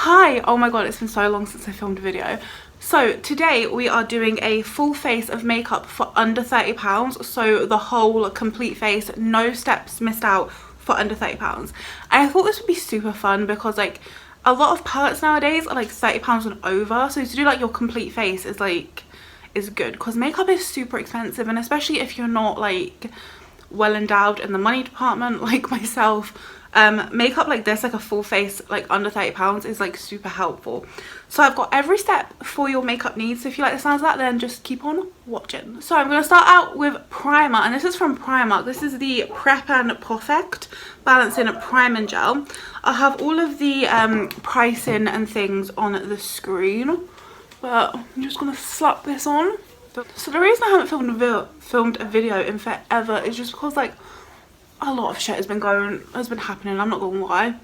Hi! Oh my god, it's been so long since I filmed a video. So today we are doing a full face of makeup for under £30. So the whole complete face, no steps missed out, for under £30. And I thought this would be super fun because like a lot of palettes nowadays are like £30 and over. So to do like your complete face is good because makeup is super expensive, and especially if you're not like well endowed in the money department like myself, makeup like this, like a full face like under £30, is like super helpful. So I've got every step for your makeup needs, so if you like the sounds of that, then just keep on watching. So I'm going to start out with primer, and this is from Primark. This is the Prep and Perfect Balancing Priming Gel. I'll have all of the pricing and things on the screen, but I'm just going to slap this on. So the reason I haven't filmed a video in forever is just because like a lot of shit has been happening. I'm not gonna lie.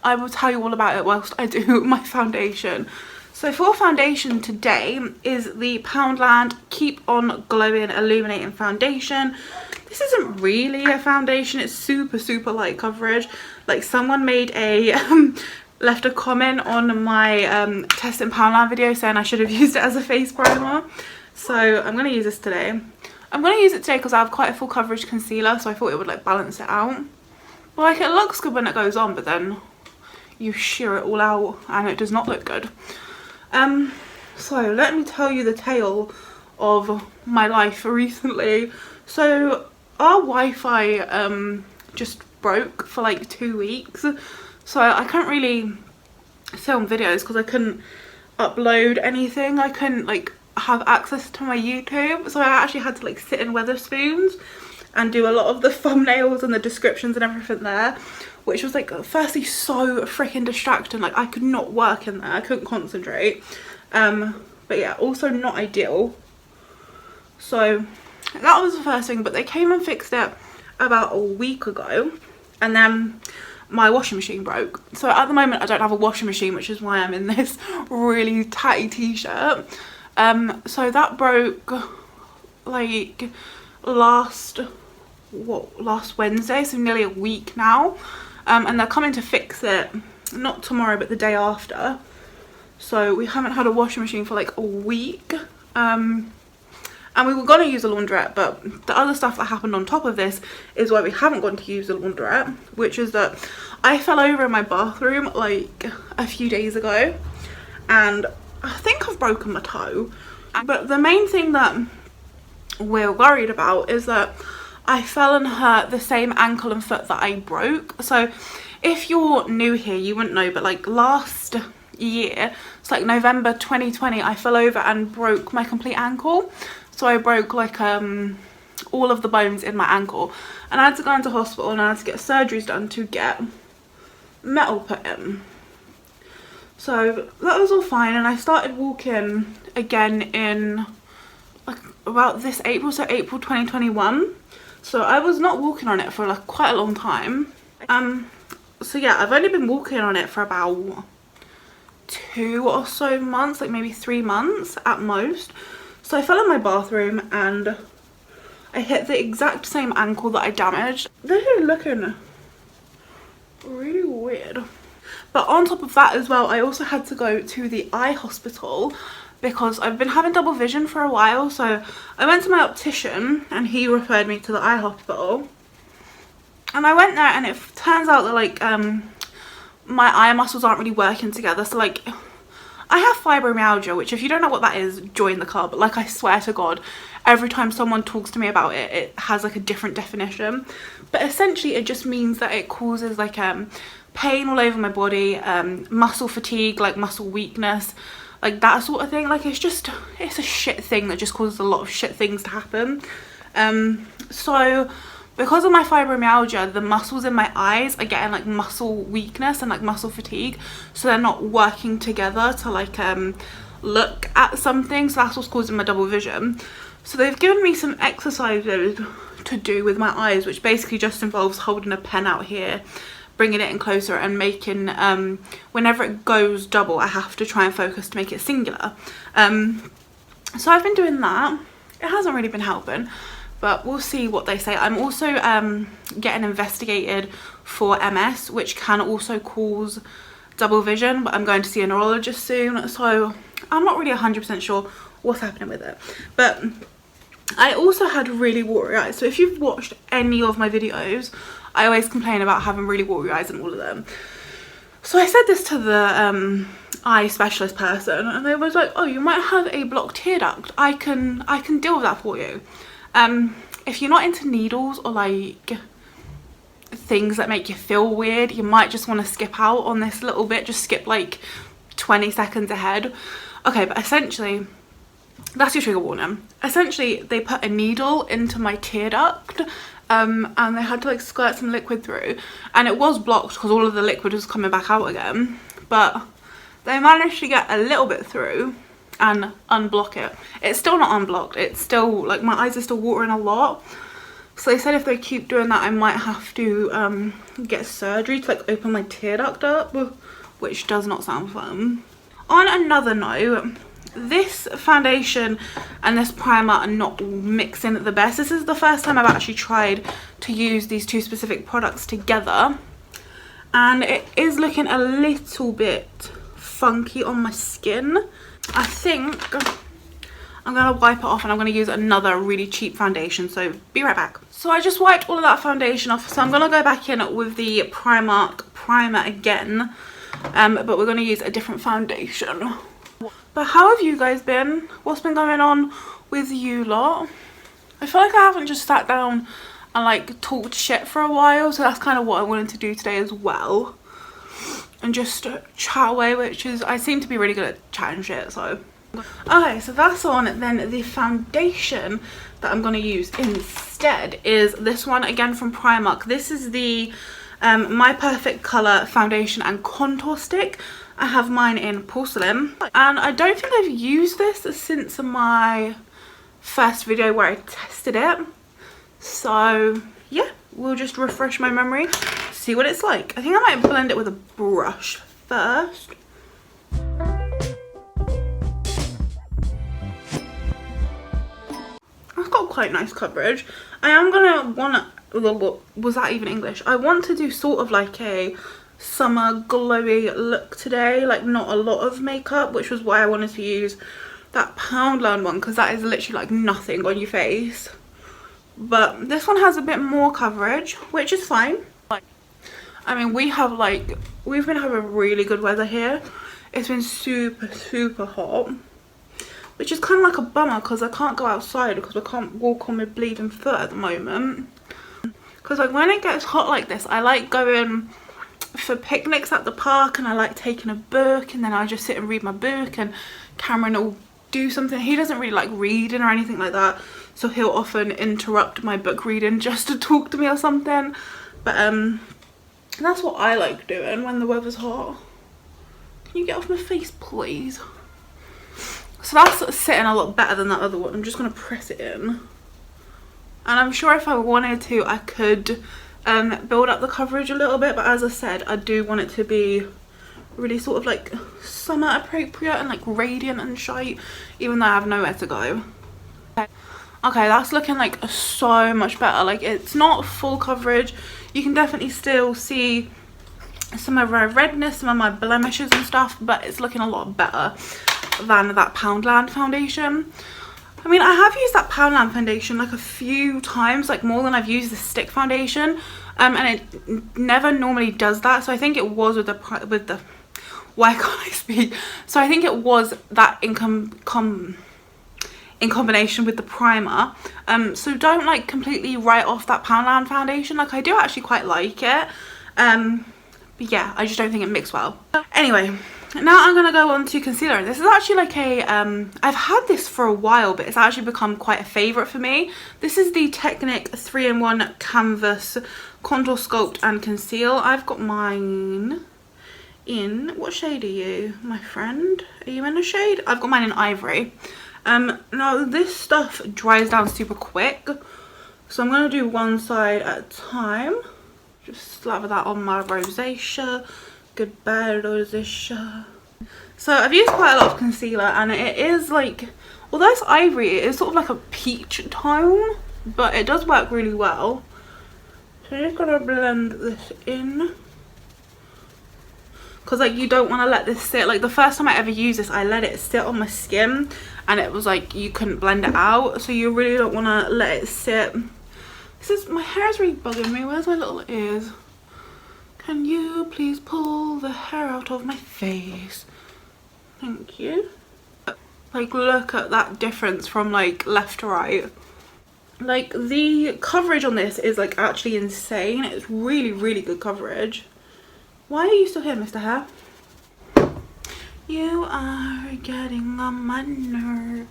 I will tell you all about it whilst I do my foundation. So for foundation today is the Poundland Keep On Glowing Illuminating Foundation. This isn't really a foundation, it's super light coverage. Like someone made a left a comment on my testing Poundland video saying I should have used it as a face primer. So I'm going to use this today. I'm going to use it today because I have quite a full coverage concealer, so I thought it would like balance it out. But like it looks good when it goes on, but then you shear it all out and it does not look good. So let me tell you the tale of my life recently. So our Wi-Fi just broke for like 2 weeks. So I couldn't really film videos because I couldn't upload anything. I couldn't like have access to my YouTube. So I actually had to like sit in Wetherspoons and do a lot of the thumbnails and the descriptions and everything there, which was like firstly so freaking distracting. Like I could not work in there. I couldn't concentrate. But yeah, also not ideal. So that was the first thing, but they came and fixed it about a week ago, and then my washing machine broke. So at the moment I don't have a washing machine, which is why I'm in this really tatty t-shirt. So that broke like last Wednesday, so nearly a week now. And they're coming to fix it not tomorrow but the day after. So we haven't had a washing machine for like a week. And we were going to use a laundrette, but the other stuff that happened on top of this is why we haven't gone to use a laundrette, which is that I fell over in my bathroom like a few days ago and I think I've broken my toe. But the main thing that we're worried about is that I fell and hurt the same ankle and foot that I broke. So if you're new here, you wouldn't know, but like last year, it's like November 2020, I fell over and broke my complete ankle. So I broke like all of the bones in my ankle, and I had to go into hospital and I had to get surgeries done to get metal put in. So that was all fine, and I started walking again in like about this April, so April 2021. So I was not walking on it for like quite a long time. So yeah, I've only been walking on it for about 2 or so months, like maybe 3 months at most. So I fell in my bathroom and I hit the exact same ankle that I damaged. This is looking really weird. But on top of that as well, I also had to go to the eye hospital because I've been having double vision for a while. So I went to my optician and he referred me to the eye hospital. And I went there and it turns out that like my eye muscles aren't really working together. So like I have fibromyalgia, which if you don't know what that is, join the club. Like I swear to God, every time someone talks to me about it, it has like a different definition. But essentially it just means that it causes like pain all over my body, muscle fatigue, like muscle weakness, like that sort of thing. Like it's a shit thing that just causes a lot of shit things to happen. So because of my fibromyalgia, the muscles in my eyes are getting like muscle weakness and like muscle fatigue, so they're not working together to like look at something. So that's what's causing my double vision. So they've given me some exercises to do with my eyes, which basically just involves holding a pen out here, bringing it in closer and making whenever it goes double, I have to try and focus to make it singular. So I've been doing that. It hasn't really been helping, but we'll see what they say. I'm also getting investigated for MS, which can also cause double vision, but I'm going to see a neurologist soon, so I'm not really 100% sure what's happening with it. But I also had really watery eyes, so if you've watched any of my videos, I always complain about having really watery eyes in all of them. So I said this to the eye specialist person, and they was like, oh, you might have a blocked tear duct. I can deal with that for you. If you're not into needles or like things that make you feel weird, you might just want to skip out on this little bit. Just skip like 20 seconds ahead. Okay, but essentially, that's your trigger warning. Essentially, they put a needle into my tear duct, and they had to like squirt some liquid through, and it was blocked because all of the liquid was coming back out again, but they managed to get a little bit through and unblock it. It's still not unblocked. It's still like, my eyes are still watering a lot. So they said if they keep doing that, I might have to get surgery to like open my tear duct up, which does not sound fun. On another note, this foundation and this primer are not mixing the best. This is the first time I've actually tried to use these two specific products together, and it is looking a little bit funky on my skin. I think I'm gonna wipe it off and I'm gonna use another really cheap foundation, so be right back. So I just wiped all of that foundation off, so I'm gonna go back in with the Primark primer again, but we're gonna use a different foundation. But how have you guys been? What's been going on with you lot? I feel like I haven't just sat down and like talked shit for a while, so that's kind of what I wanted to do today as well, and just chat away, which is, I seem to be really good at chatting shit, so. Okay, so that's on. Then the foundation that I'm going to use instead is this one, again from Primark. This is the My Perfect Colour Foundation and Contour Stick. I have mine in porcelain, and I don't think I've used this since my first video where I tested it. So yeah, we'll just refresh my memory, see what it's like. I think I might blend it with a brush first. I've got quite nice coverage. I am gonna was that even English? I want to do sort of like a summer glowy look today, like not a lot of makeup, which was why I wanted to use that Poundland one, because that is literally like nothing on your face. But this one has a bit more coverage, which is fine. I mean, we've been having really good weather here. It's been super hot, which is kind of like a bummer because I can't go outside because I can't walk on my bleeding foot at the moment. Because like when it gets hot like this, I like going for picnics at the park, and I like taking a book, and then I just sit and read my book, and Cameron will do something. He doesn't really like reading or anything like that, so he'll often interrupt my book reading just to talk to me or something. But that's what I like doing when the weather's hot. Can you get off my face, please? So that's sitting a lot better than that other one. I'm just going to press it in. And I'm sure if I wanted to, I could build up the coverage a little bit. But as I said, I do want it to be really sort of like summer appropriate and like radiant and shite, even though I have nowhere to go. Okay, that's looking like so much better. Like, it's not full coverage. You can definitely still see some of my redness, some of my blemishes and stuff, but it's looking a lot better than that Poundland foundation. I mean, I have used that Poundland foundation like a few times, like more than I've used the stick foundation, and it never normally does that. So I think it was with the why can't I speak? So I think it was that in combination with the primer. So don't like completely write off that Poundland foundation. Like, I do actually quite like it, but yeah, I just don't think it mixed well. Anyway, now I'm gonna go on to concealer. This is actually like a I've had this for a while, but it's actually become quite a favorite for me. This is the Technic 3-in-1 Canvas Contour Sculpt and Conceal. I've got mine in, what shade are you, my friend? Are you in a shade? I've got mine in Ivory. Now this stuff dries down super quick, so I'm going to do one side at a time. Just slather that on my rosacea. Goodbye rosacea. So I've used quite a lot of concealer, and it is like, although it's ivory, it is sort of like a peach tone, but it does work really well. So I'm just going to blend this in. because like you don't want to let this sit. Like the first time I ever used this, I let it sit on my skin and it was like you couldn't blend it out, so you really don't want to let it sit. This is, my hair is really bugging me. Where's my little ears? Can you please pull the hair out of my face? Thank you. Like look at that difference from like left to right. Like the coverage on this is like actually insane. It's really, really good coverage. Why are you still here, Mr. Hair? You are getting on my nerve.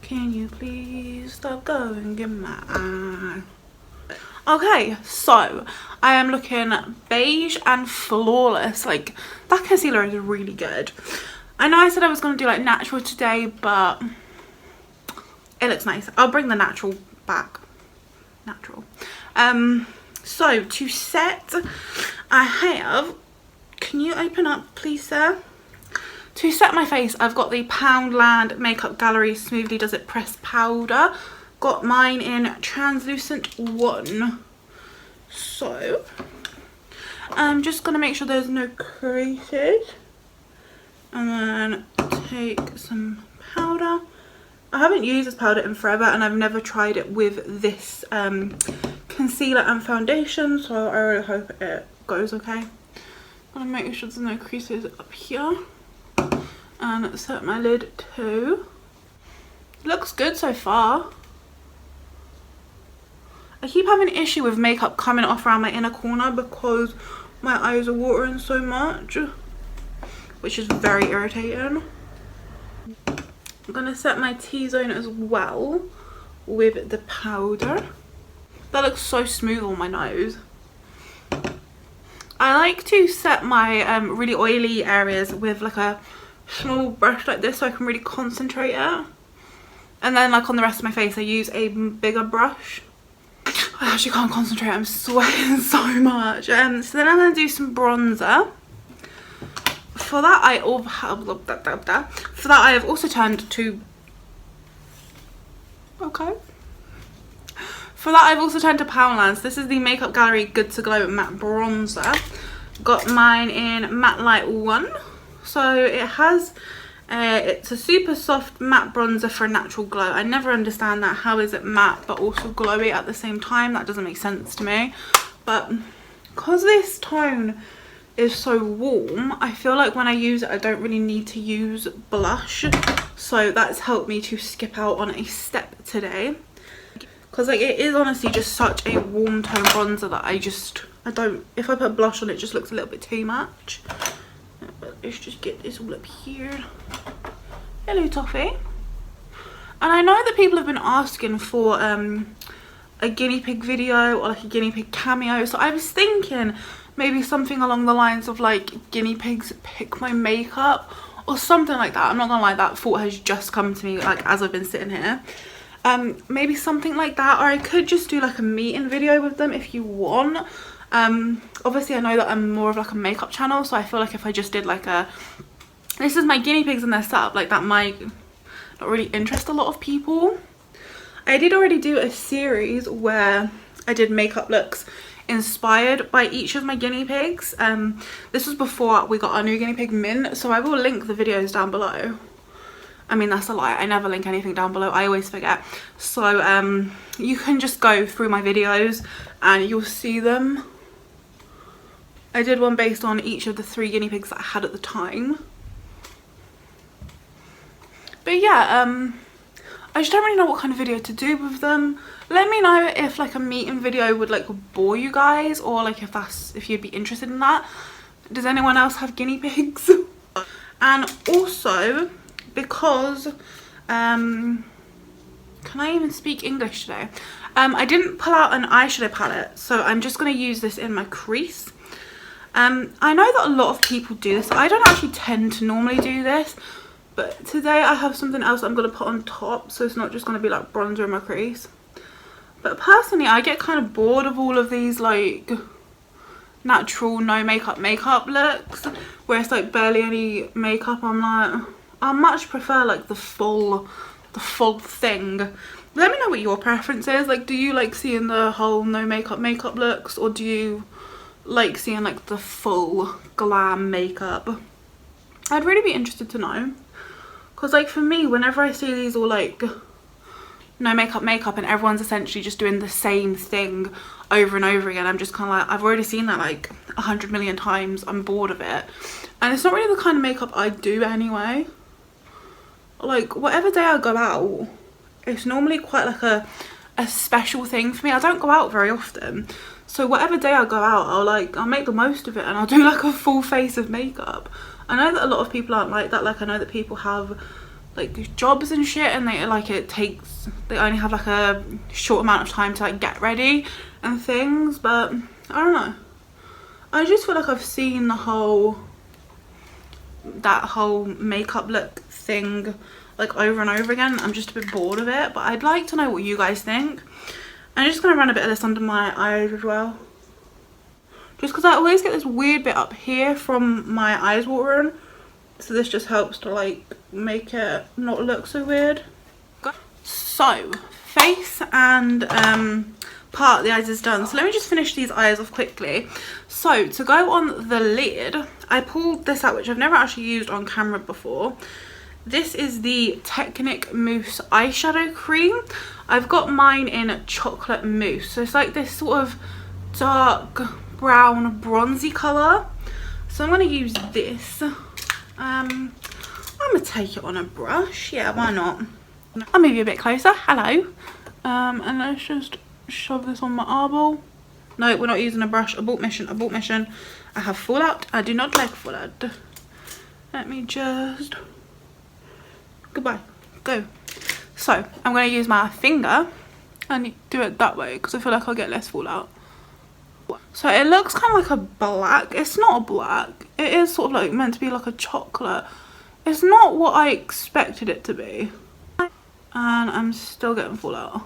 Can you please stop going in my eye? Okay, so I am looking beige and flawless. Like that concealer is really good. I know I said I was going to do like natural today, but it looks nice. I'll bring the natural back. Natural. So to set, I have, can you open up please, sir? To set my face, I've got the Poundland Makeup Gallery Smoothly Does It Pressed Powder. Got mine in translucent 1. So I'm just going to make sure there's no creases. And then take some powder. I haven't used this powder in forever and I've never tried it with this concealer and foundation, so I really hope it goes okay. I'm gonna make sure there's no creases up here and set my lid too. Looks good so far. I keep having an issue with makeup coming off around my inner corner because my eyes are watering so much, which is very irritating. I'm gonna set my T-zone as well with the powder. That looks so smooth on my nose. I like to set my really oily areas with like a small brush like this so I can really concentrate it. And then like on the rest of my face I use a bigger brush. I actually can't concentrate, I'm sweating so much. So then I'm gonna do some bronzer. For that I have also turned to Poundland. So this is the Makeup Gallery Good to Glow matte bronzer. Got mine in matte light 1. So it has it's a super soft matte bronzer for a natural glow. I never understand that. How is it matte but also glowy at the same time? That doesn't make sense to me. But because this tone is so warm, I feel like when I use it I don't really need to use blush, so that's helped me to skip out on a step today, because like it is honestly just such a warm tone bronzer that I don't, if I put blush on it just looks a little bit too much. But let's just get this all up here. Hello Toffee. And I know that people have been asking for a guinea pig video or like a guinea pig cameo, so I was thinking maybe something along the lines of like guinea pigs pick my makeup or something like that. I'm not gonna lie, that thought has just come to me like as I've been sitting here. Maybe something like that, or I could just do like a meeting video with them if you want. Obviously I know that I'm more of like a makeup channel, so I feel like if I just did like a, this is my guinea pigs and their setup, like that might not really interest a lot of people. I did already do a series where I did makeup looks inspired by each of my guinea pigs. This was before we got our new guinea pig Mint, so I will link the videos down below. I mean, that's a lie, I never link anything down below, I always forget. So you can just go through my videos and you'll see them. I did one based on each of the 3 guinea pigs that I had at the time. But yeah, I just don't really know what kind of video to do with them. Let me know if like a meeting video would like bore you guys, or like if you'd be interested in that. Does anyone else have guinea pigs? And also because can I even speak English today? I didn't pull out an eyeshadow palette, so I'm just going to use this in my crease. I know that a lot of people do this. I don't actually tend to normally do this, but today I have something else I'm going to put on top, so it's not just going to be like bronzer in my crease. But personally I get kind of bored of all of these like natural no makeup looks where it's like barely any makeup. I'm like, I much prefer like the full thing. Let me know what your preference is. Like, do you like seeing the whole no makeup looks, or do you like seeing like the full glam makeup. I'd really be interested to know, because like for me, whenever I see these all like no makeup and everyone's essentially just doing the same thing over and over again, I'm just kind of like, I've already seen that like 100 million times. I'm bored of it, and it's not really the kind of makeup I do anyway. Like whatever day I go out, it's normally quite like a special thing for me. I don't go out very often, so whatever day I go out, I'll make the most of it, and I'll do like a full face of makeup. I know that a lot of people aren't like that. Like I know that people have like jobs and shit, and they only have like a short amount of time to like get ready and things, but I don't know, I just feel like I've seen that whole makeup look thing like over and over again. I'm just a bit bored of it, but I'd like to know what you guys think. I'm just gonna run a bit of this under my eyes as well, just because I always get this weird bit up here from my eyes watering, so this just helps to like make it not look so weird. So face and part of the eyes is done, so let me just finish these eyes off quickly. So to go on the lid, I pulled this out, which I've never actually used on camera before. This is the Technic Mousse eyeshadow cream. I've got mine in chocolate mousse, so it's like this sort of dark brown bronzy colour. So I'm going to use this. I'm going to take it on a brush. Yeah, why not? I'll move you a bit closer. Hello. And let's just shove this on my eyeball. No, we're not using a brush. Abort mission, abort mission. I have fallout. I do not like fallout. Let me just... Goodbye. Go. So I'm going to use my finger and do it that way, because I feel like I'll get less fallout. So it looks kind of like a black. It's not a black. It is sort of like meant to be like a chocolate. It's not what I expected it to be. And I'm still getting fallout.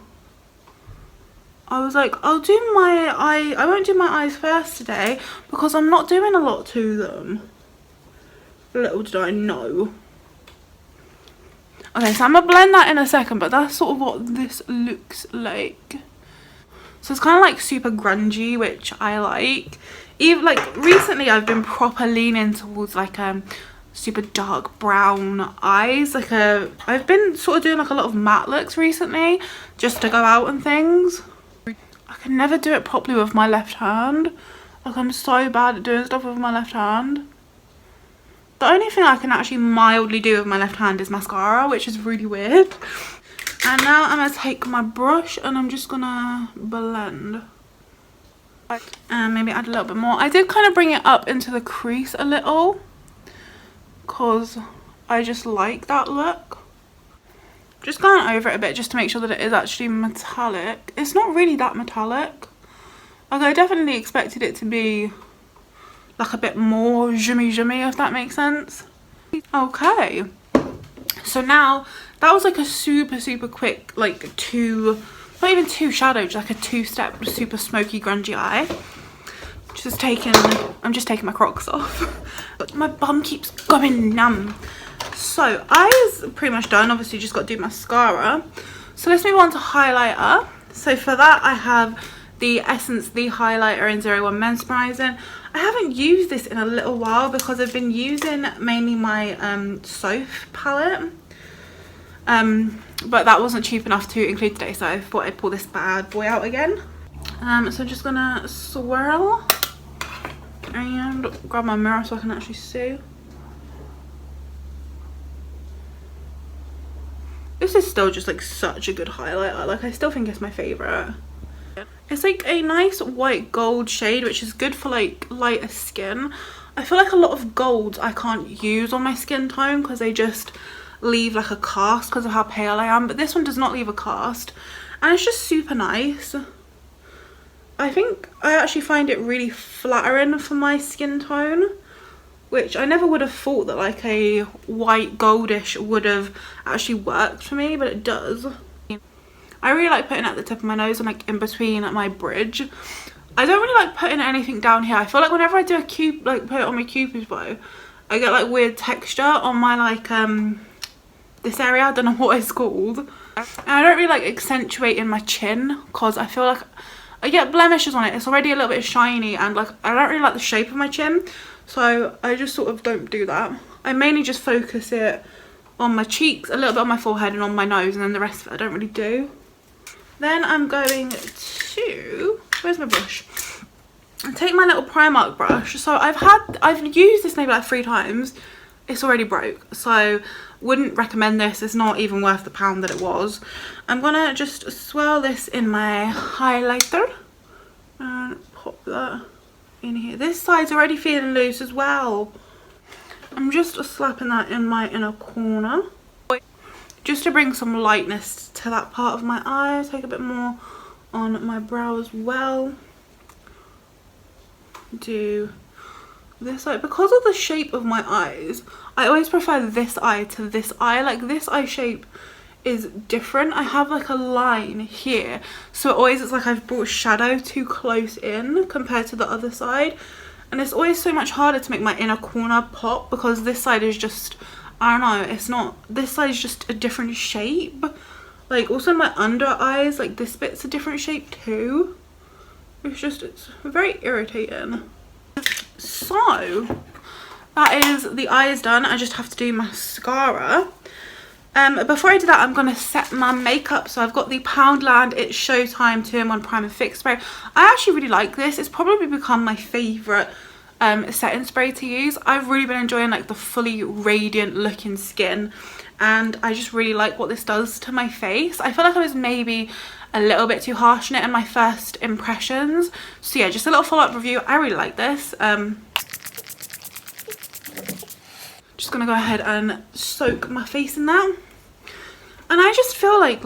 I was like, I'll do my eye. I won't do my eyes first today because I'm not doing a lot to them. Little did I know. Okay, so I'm gonna blend that in a second, but that's sort of what this looks like. So it's kind of like super grungy, which I like. Even like recently I've been proper leaning towards like super dark brown eyes. Like I've been sort of doing like a lot of matte looks recently just to go out and things. I can never do it properly with my left hand. Like I'm so bad at doing stuff with my left hand. The only thing I can actually mildly do with my left hand is mascara, which is really weird. And now I'm going to take my brush and I'm just going to blend. And maybe add a little bit more. I did kind of bring it up into the crease a little, because I just like that look. Just going over it a bit just to make sure that it is actually metallic. It's not really that metallic. Like I definitely expected it to be like a bit more shimmy, if that makes sense. Okay, so now that was like a super quick like not even two shadows, like a two-step super smoky grungy eye. I'm just taking my Crocs off. But my bum keeps going numb. So eyes pretty much done. Obviously just got to do mascara. So let's move on to highlighter. So for that I have the Essence The Highlighter in 01 Mesmerizing. I haven't used this in a little while because I've been using mainly my Soph palette. But that wasn't cheap enough to include today, so I thought I'd pull this bad boy out again. So I'm just gonna swirl and grab my mirror so I can actually see. This is still just like such a good highlighter. Like I still think it's my favourite. It's like a nice white gold shade, which is good for like lighter skin. I feel like a lot of golds I can't use on my skin tone because they just leave like a cast because of how pale I am, but this one does not leave a cast and it's just super nice. I think I actually find it really flattering for my skin tone, which I never would have thought that like a white goldish would have actually worked for me, but it does. I really like putting it at the tip of my nose and like in between my bridge. I don't really like putting anything down here. I feel like whenever I do a put it on my cupid's bow, I get like weird texture on my like this area. I don't know what it's called. And I don't really like accentuating my chin because I feel like I get blemishes on it. It's already a little bit shiny, and like I don't really like the shape of my chin, so I just sort of don't do that. I mainly just focus it on my cheeks, a little bit on my forehead and on my nose, and then the rest of it I don't really do. Then I'm going to, where's my brush? Take my little Primark brush. So I've used this maybe like 3 times. It's already broke, so wouldn't recommend this. It's not even worth the pound that it was. I'm gonna just swirl this in my highlighter and pop that in here. This side's already feeling loose as well. I'm just slapping that in my inner corner just to bring some lightness to that part of my eye. Take a bit more on my brow as well. Do this side. Because of the shape of my eyes, I always prefer this eye to this eye. Like this eye shape is different. I have like a line here, so it always looks like I've brought shadow too close in compared to the other side, and it's always so much harder to make my inner corner pop because this side is just, I don't know, it's not, this side is just a different shape. Like also my under eyes, like this bit's a different shape too. It's very irritating. So that is, the eye is done. I just have to do mascara. Before I do that, I'm going to set my makeup. So I've got the Poundland It's Showtime 2-in-1 Prime and Fix Spray. I actually really like this. It's probably become my favourite setting spray to use. I've really been enjoying like the fully radiant looking skin, and I just really like what this does to my face. I feel like I was maybe a little bit too harsh on it in my first impressions, so yeah, just a little follow-up review. I really like this. Just gonna go ahead and soak my face in that, and I just feel like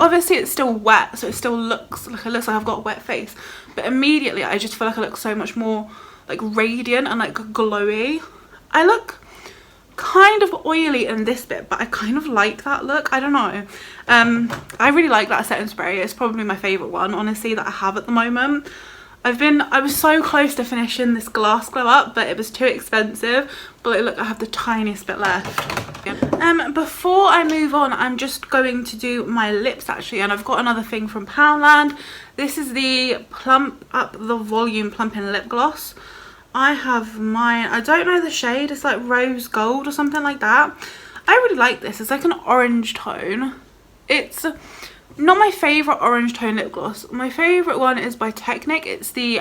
obviously it's still wet, so it still looks like I've got a wet face, but immediately I just feel like I look so much more like radiant and like glowy. I look kind of oily in this bit, but I kind of like that look. I don't know. I really like that setting spray. It's probably my favorite one, honestly, that I have at the moment. I was so close to finishing this Glass Glow Up, but it was too expensive. But look, I have the tiniest bit left. Yeah. Before I move on, I'm just going to do my lips actually, and I've got another thing from Poundland. This is the Plump Up the Volume Plumping Lip Gloss. I have mine, I don't know the shade, it's like rose gold or something like that. I really like this. It's like an orange tone. It's not my favourite orange tone lip gloss. My favourite one is by Technic. It's the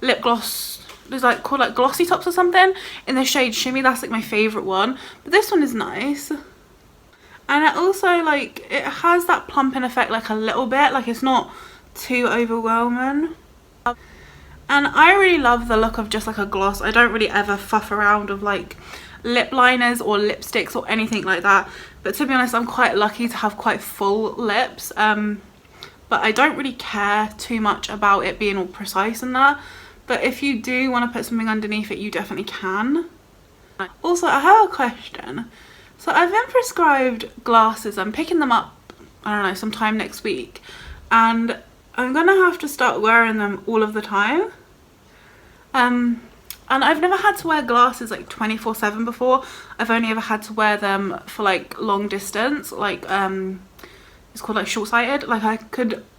lip gloss, it's like called like Glossy Tops or something, in the shade Shimmy. That's like my favourite one. But this one is nice. And it also like, it has that plumping effect like a little bit, like it's not too overwhelming. And I really love the look of just like a gloss. I don't really ever fuff around with like lip liners or lipsticks or anything like that. But to be honest, I'm quite lucky to have quite full lips. But I don't really care too much about it being all precise and that. But if you do want to put something underneath it, you definitely can. Also, I have a question. So I've been prescribed glasses. I'm picking them up, I don't know, sometime next week. And I'm gonna have to start wearing them all of the time. And I've never had to wear glasses like 24/7 before. I've only ever had to wear them for like long distance, like it's called like short-sighted. Like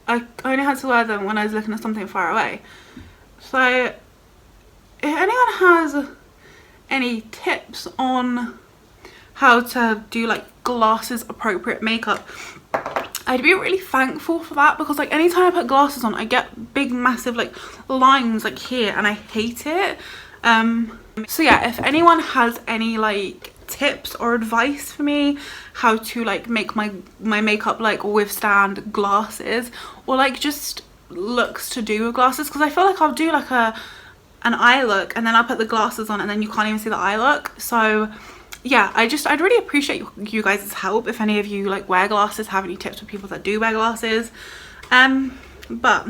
I only had to wear them when I was looking at something far away. So if anyone has any tips on how to do like glasses appropriate makeup, I'd be really thankful for that, because like anytime I put glasses on I get big massive like lines like here, and I hate it. So yeah, if anyone has any like tips or advice for me how to like make my makeup like withstand glasses, or like just looks to do with glasses, because I feel like I'll do like an eye look and then I'll put the glasses on and then you can't even see the eye look. So yeah, I'd really appreciate you guys' help if any of you like wear glasses, have any tips for people that do wear glasses. But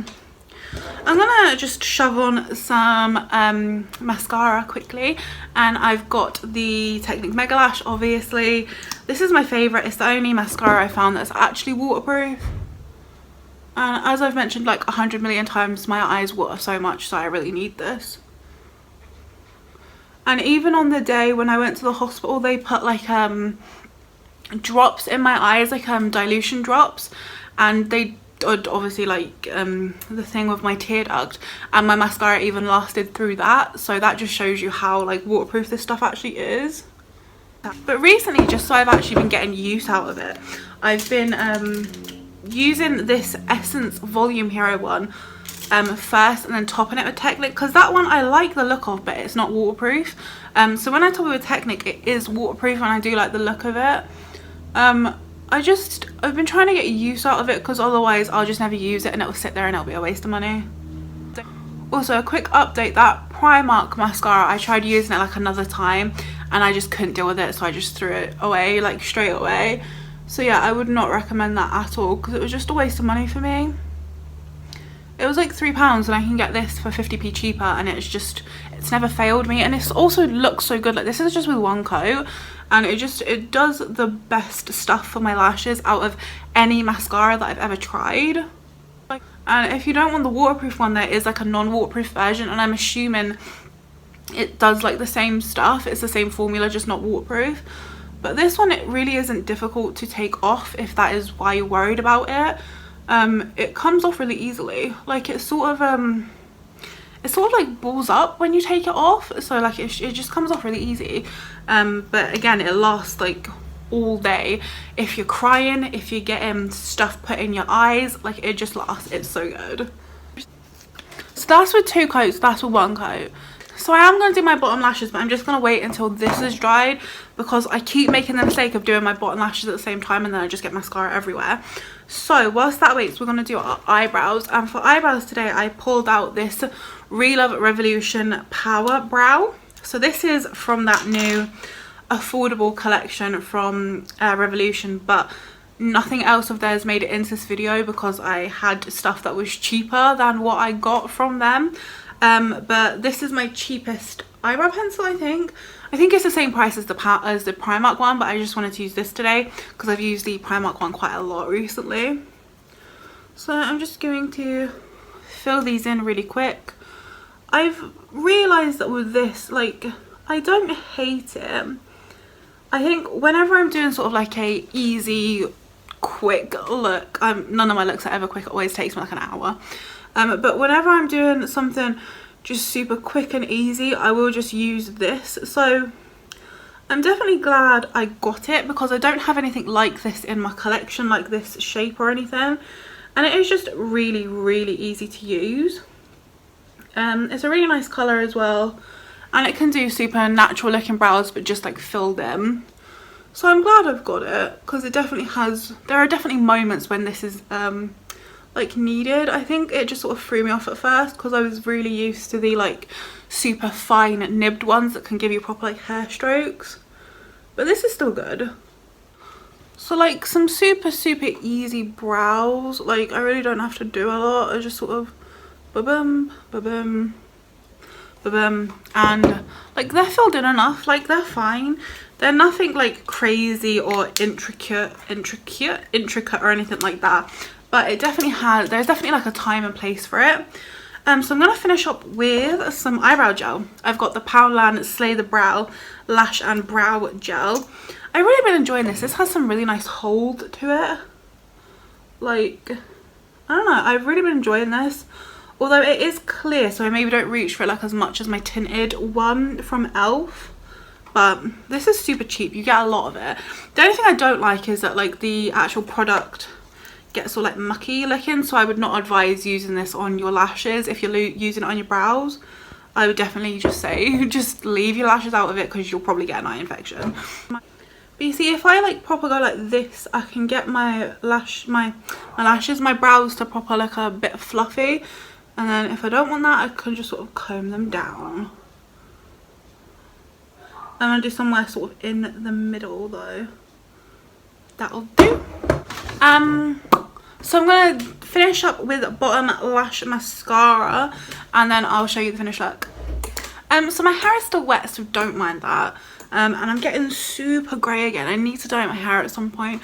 I'm gonna just shove on some mascara quickly, and I've got the Technic Mega Lash, obviously. This is my favourite. It's the only mascara I found that's actually waterproof. And as I've mentioned like 100 million times, my eyes water so much, so I really need this. And even on the day when I went to the hospital, they put like drops in my eyes, like dilution drops, and they obviously like the thing with my tear duct, and my mascara even lasted through that. So that just shows you how like waterproof this stuff actually is. But recently, just so I've actually been getting use out of it, I've been using this Essence Volume Hero one first, and then topping it with Technic, because that one I like the look of, but it's not waterproof. So when I top it with Technic, it is waterproof, and I do like the look of it. I've been trying to get use out of it, because otherwise I'll just never use it and it'll sit there and it'll be a waste of money. Also, a quick update, that Primark mascara, I tried using it like another time and I just couldn't deal with it, so I just threw it away like straight away. So yeah, I would not recommend that at all, because it was just a waste of money for me. It was like £3 and I can get this for 50p cheaper, and it's never failed me. And it also looks so good. Like, this is just with one coat, and it does the best stuff for my lashes out of any mascara that I've ever tried. And if you don't want the waterproof one, there is like a non-waterproof version, and I'm assuming it does like the same stuff. It's the same formula, just not waterproof. But this one, it really isn't difficult to take off if that is why you're worried about it. It comes off really easily. Like, it sort of like balls up when you take it off, so like it just comes off really easy. But again, it lasts like all day. If you're crying, if you're getting stuff put in your eyes, like, it just lasts. It's so good. So that's with 2 coats, that's with 1 coat. So I am going to do my bottom lashes, but I'm just going to wait until this is dried, because I keep making the mistake of doing my bottom lashes at the same time, and then I just get mascara everywhere. So whilst that waits, we're going to do our eyebrows. And for eyebrows today, I pulled out this Relove Revolution Power Brow. So this is from that new affordable collection from Revolution, but nothing else of theirs made it into this video because I had stuff that was cheaper than what I got from them. But this is my cheapest eyebrow pencil, I think. I think it's the same price as the Primark one, but I just wanted to use this today because I've used the Primark one quite a lot recently. So I'm just going to fill these in really quick. I've realised that with this, like, I don't hate it. I think whenever I'm doing sort of like a easy, quick look, none of my looks are ever quick, it always takes me like an hour. But whenever I'm doing something just super quick and easy, I will just use this. So I'm definitely glad I got it, because I don't have anything like this in my collection, like this shape or anything. And it is just really, really easy to use. It's a really nice colour as well. And it can do super natural looking brows, but just like filled in. So I'm glad I've got it, because it definitely has, there are definitely moments when this is like needed. I think it just sort of threw me off at first, because I was really used to the like super fine nibbed ones that can give you proper like hair strokes. But this is still good. So like some super easy brows, like I really don't have to do a lot. I just sort of ba-bum, ba-bum, ba-bum, and like they're filled in enough, like they're fine. They're nothing like crazy or intricate or anything like that. But it definitely has, there's definitely like a time and place for it. So I'm going to finish up with some eyebrow gel. I've got the Poundland Slay the Brow Lash and Brow Gel. I've really been enjoying this. This has some really nice hold to it. Like, I don't know, I've really been enjoying this. Although it is clear, so I maybe don't reach for it like as much as my tinted one from e.l.f. But this is super cheap. You get a lot of it. The only thing I don't like is that like the actual product gets all like mucky looking, so I would not advise using this on your lashes. If you're using it on your brows, I would definitely just say just leave your lashes out of it, because you'll probably get an eye infection. But you see, if I like proper go like this, I can get my lashes, my brows to proper look a bit fluffy. And then if I don't want that, I can just sort of comb them down. I'm going to do somewhere sort of in the middle though. That'll do. So I'm going to finish up with bottom lash mascara, and then I'll show you the finished look. So my hair is still wet, so don't mind that. And I'm getting super grey again. I need to dye my hair at some point.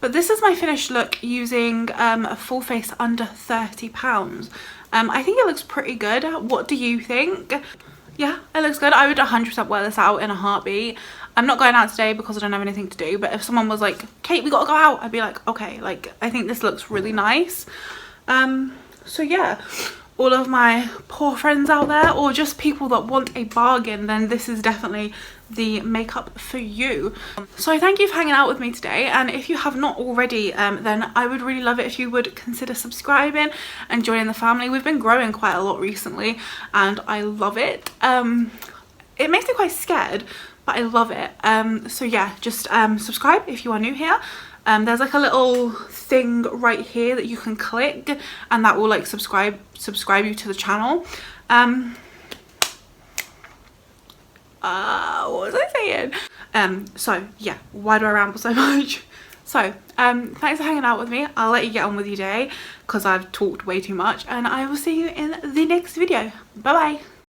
But this is my finished look using a full face under £30. I think it looks pretty good. What do you think? Yeah, it looks good. I would 100% wear this out in a heartbeat. I'm not going out today because I don't have anything to do, but if someone was like, Kate, we gotta go out, I'd be like, okay, like I think this looks really nice. So yeah, all of my poor friends out there, or just people that want a bargain, then this is definitely the makeup for you. So thank you for hanging out with me today, and if you have not already, then I would really love it if you would consider subscribing and joining the family. We've been growing quite a lot recently and I love it. It makes me quite scared, but I love it. So yeah, just subscribe if you are new here. There's like a little thing right here that you can click, and that will like subscribe you to the channel. What was I saying? So yeah, why do I ramble so much? So thanks for hanging out with me. I'll let you get on with your day because I've talked way too much, and I will see you in the next video. Bye bye.